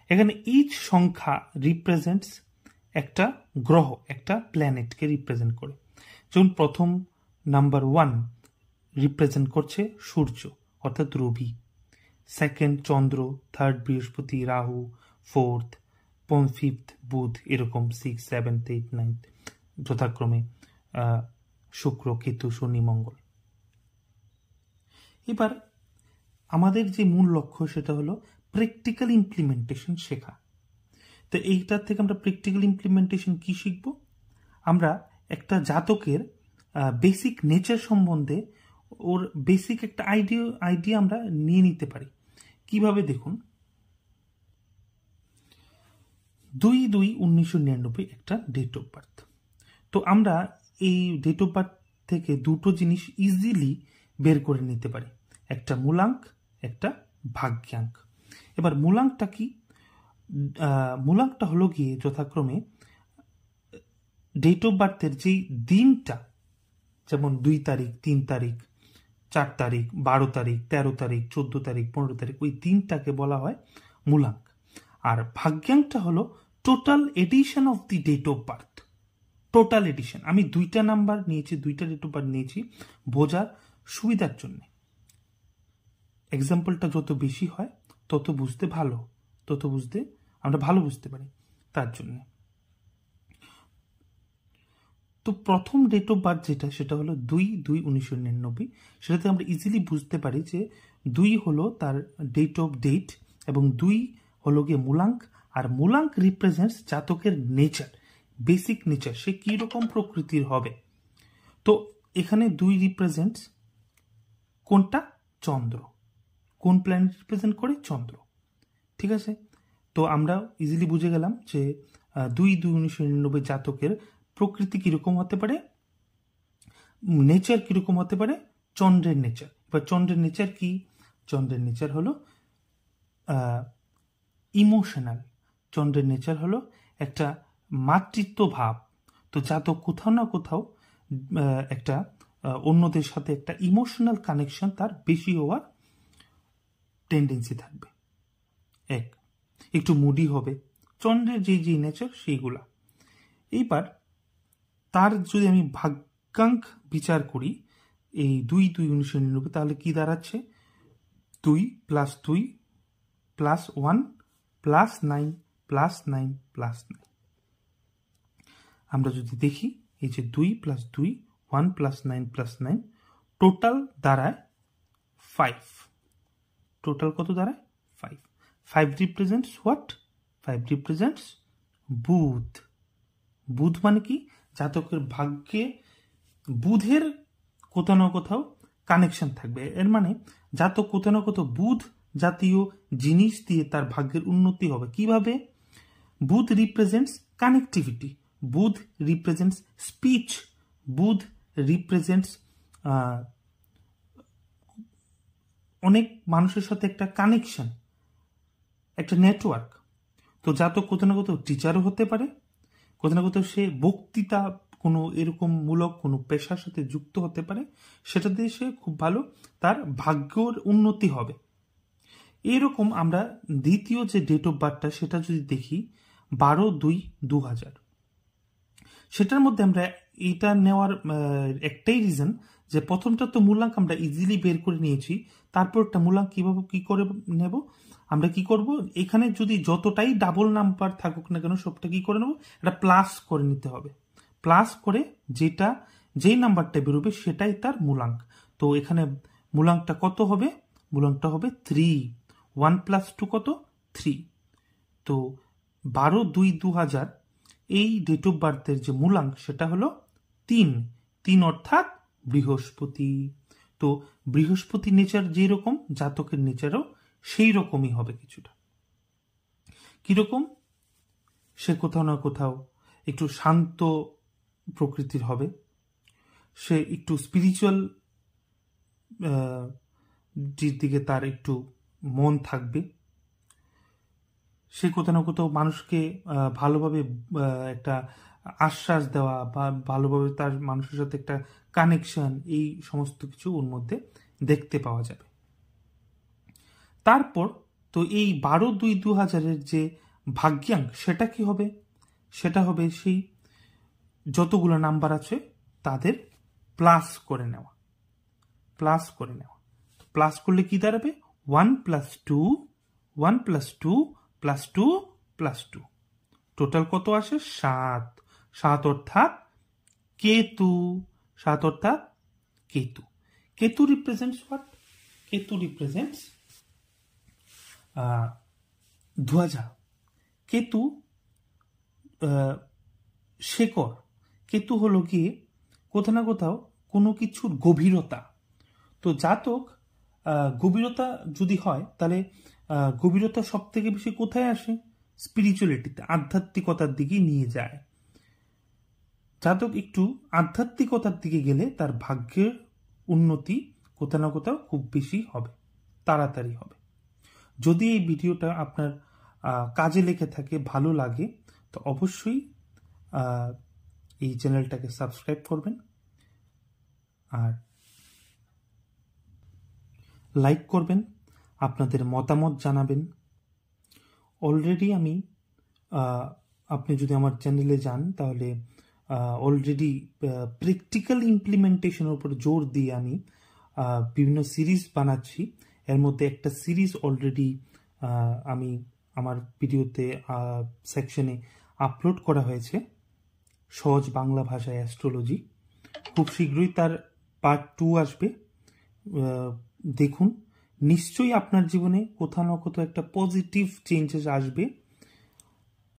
এখানে ইচ সংখ্যা রিপ্রেজেন্টস একটা গ্রহ, একটা প্ল্যানেটকে রিপ্রেজেন্ট করে। যেমন প্রথম নাম্বার 1 রিপ্রেজেন্ট করছে সূর্য অর্থাৎ রবি, সেকেন্ড চন্দ্র, থার্ড বৃহস্পতি, রাহু, ফোর্থ, ফিফথ বুধ, এরকম 6, 7, 8, 9 যথাক্রমে শুক্র, কেতু, শনি, মঙ্গল। এবার আমাদের যে মূল লক্ষ্য সেটা হলো প্র্যাকটিক্যাল ইমপ্লিমেন্টেশন শেখা। তো এইটার থেকে আমরা প্র্যাকটিক্যাল ইমপ্লিমেন্টেশন কি শিখব? আমরা একটা জাতকের বেসিক নেচার সম্বন্ধে ওর বেসিক একটা আইডিয়া আমরা নিয়ে নিতে পারি। কিভাবে দেখুন, 2/2/1999 একটা ডেট অফ বার্থ। তো আমরা এই ডেট অফ বার্থ থেকে দুটো জিনিস ইজিলি বের করে নিতে পারি, একটা মূলাঙ্ক, একটা ভাগ্যাঙ্ক। এবার মূলাঙ্কটা কি? মূলাঙ্কটা হলো গিয়ে যথাক্রমে ডেট অফ বার্থের যেই দিনটা, যেমন 2 তারিখ, 3 তারিখ, 4 তারিখ, 12 তারিখ, 13 তারিখ, 14 তারিখ, 15 তারিখ, ওই দিনটাকে বলা হয় মূলাঙ্ক। আর ভাগ্যাঙ্কটা হলো total addition of the date of birth, total addition. আমি দুইটা নাম্বার নিয়েছি, দুইটা ডেট অফ বার্থ নিয়েছি বোঝার সুবিধার জন্য। এক্সাম্পলটা যত বেশি হয় তত বুঝতে আমরা ভালো বুঝতে পারি, তার জন্য। তো প্রথম ডেট অফ বার্থ যেটা, সেটা হলো 2/2/1999। সেটাতে আমরা ইজিলি বুঝতে পারি যে 2 হলো তার ডেট অফ ডেট এবং 2 হলো গিয়ে মূলাঙ্ক। আর মূলাঙ্ক রিপ্রেজেন্টস জাতকের নেচার, বেসিক নেচার, সে কি রকম প্রকৃতির হবে। তো এখানে 2 রিপ্রেজেন্টস কোনটা? চন্দ্র। কোন প্ল্যানেট রিপ্রেজেন্ট করে? চন্দ্র। ঠিক আছে, তো আমরা ইজিলি বুঝে গেলাম যে 2/2/1999 জাতকের প্রকৃতি কিরকম হতে পারে, নেচার কিরকম হতে পারে, চন্দ্রের নেচার। এবার চন্দ্রের নেচার কি? চন্দ্রের নেচার হলো ইমোশনাল। চন্দ্রের নেচার হলো একটা মাতৃত্ব ভাব। তো জাতক কোথাও না কোথাও একটা অন্যদের সাথে একটা ইমোশনাল কানেকশন তার বেশি হওয়ার টেন্ডেন্সি থাকবে। একটু মুডি হবে, চন্দ্রের যে নেচার সেইগুলা। এইবার তার যদি আমি ভাগ্যাঙ্ক বিচার করি এই 2/2/1999, তাহলে কি দাঁড়াচ্ছে? 2 + 2 + 1 + 9 + 9 + 9। আমরা যদি দেখি এই যে 2 + 2 1 + 9 + 9 টোটাল দাঁড়ায় 5। টোটাল কত দাঁড়ায়? 5। 5 রিপ্রেজেন্টস হোয়াট? 5 রিপ্রেজেন্টস বুধ। বুধ মানে কি? জাতকের ভাগ্যে বুধের কোথাও না কোথাও কানেকশন থাকবে। এর মানে জাতক কোথাও না কোথাও বুধ জাতীয় জিনিস দিয়ে তার ভাগ্যের উন্নতি হবে। কিভাবে? বুধ রিপ্রেজেন্টস কানেক্টিভিটি, বুধ রিপ্রেজেন্টস স্পিচ, বুধ রিপ্রেজেন্টস অনেক মানুষের সাথে একটা কানেকশন, একটা নেটওয়ার্ক। তো জাতক কোথাও না কোথাও টিচারও হতে পারে, কোথাও না কোথাও সে বক্তৃতা কোনো এরকম মূলক কোনো পেশার সাথে যুক্ত হতে পারে, সেটা দিয়ে সে খুব ভালো তার ভাগ্যর উন্নতি হবে। এরকম আমরা দ্বিতীয় যে ডেট অফ বার্থটা সেটা যদি দেখি 12/2/2000, সেটার মধ্যে আমরা এইটা নেওয়ার একটাই রিজন যে প্রথমটা তো মূলাঙ্ক আমরা ইজিলি বের করে নিয়েছি, তারপরটা মূলাঙ্ক কিভাবে কি করে নেব? আমরা কি করব, এখানে যদি যতটাই ডাবল নাম্বার থাকুক না কেন সবটা কি করে নেব, এটা প্লাস করে নিতে হবে। প্লাস করে যেই নাম্বারটা বেরোবে সেটাই তার মূলাঙ্ক। তো এখানে মূলাঙ্কটা কত হবে? মূলাঙ্কটা হবে 3। 1 + 2 কত? 3। তো 12/2/2000 এই ডেট অফ বার্থের যে মূলাঙ্ক সেটা হলো 3। 3 অর্থাৎ বৃহস্পতি। তো বৃহস্পতি নেচার যেরকম জাতকের নেচারও সেই রকমই হবে কিছুটা। কিরকম? সে কোথাও না কোথাও একটু শান্ত প্রকৃতির হবে, সে একটু স্পিরিচুয়াল দিকে তার একটু মন থাকবে, সে কোথাও না কোথাও মানুষকে ভালোভাবে একটা আশ্বাস দেওয়া বা ভালোভাবে তার মানুষের সাথে একটা কানেকশন, এই সমস্ত কিছু ওর মধ্যে দেখতে পাওয়া যাবে। তারপর তো এই 12-2-2000 যে ভাগ্যাঙ্ক সেটা কি হবে? সেটা হবে সেই যতগুলো নাম্বার আছে তাদের প্লাস করে নেওয়া। প্লাস করলে কি দাঁড়াবে? 1 + 2 1 + 2 + 2 + 2 টোটাল কত আসে? 7। 7 অর্থাৎ Ketu. Ketu represents what? Ketu represents ধ্বজা। কেতু শেকড়। কেতু হলো গিয়ে কোথাও না কোথাও কোনো কিছুর গভীরতা। তো জাতক গভীরতা যদি হয় তাহলে গভীরতা সব থেকে বেশি কোথায় আসে? স্পিরিচুয়ালিটিতে, আধ্যাত্মিকতার দিকে নিয়ে যায়। জাতক একটু আধ্যাত্মিকতার দিকে গেলে তার ভাগ্যের উন্নতি কোথাও না কোথাও খুব বেশি হবে, তাড়াতাড়ি হবে। যদি এই ভিডিওটা আপনার কাজে লেগে থাকে, ভালো লাগে, তো অবশ্যই এই চ্যানেলটাকে সাবস্ক্রাইব করবেন আর লাইক করবেন, আপনাদের মতামত জানাবেন। অলরেডি আমি আপনি যদি আমার চ্যানেলে যান তাহলে অলরেডি প্র্যাকটিক্যাল ইমপ্লিমেন্টেশনের উপর জোর দিয়ে আমি বিভিন্ন সিরিজ বানাচ্ছি। এর মধ্যে একটা সিরিজ অলরেডি আমি আমার ভিডিওতে সেকশনে আপলোড করা হয়েছে, সহজ বাংলা ভাষায় অ্যাস্ট্রোলজি। খুব শীঘ্রই তার পার্ট 2 আসবে। দেখুন, নিশ্চয়ই আপনার জীবনে কোথাও না কোথাও একটা পজিটিভ চেঞ্জেস আসবে।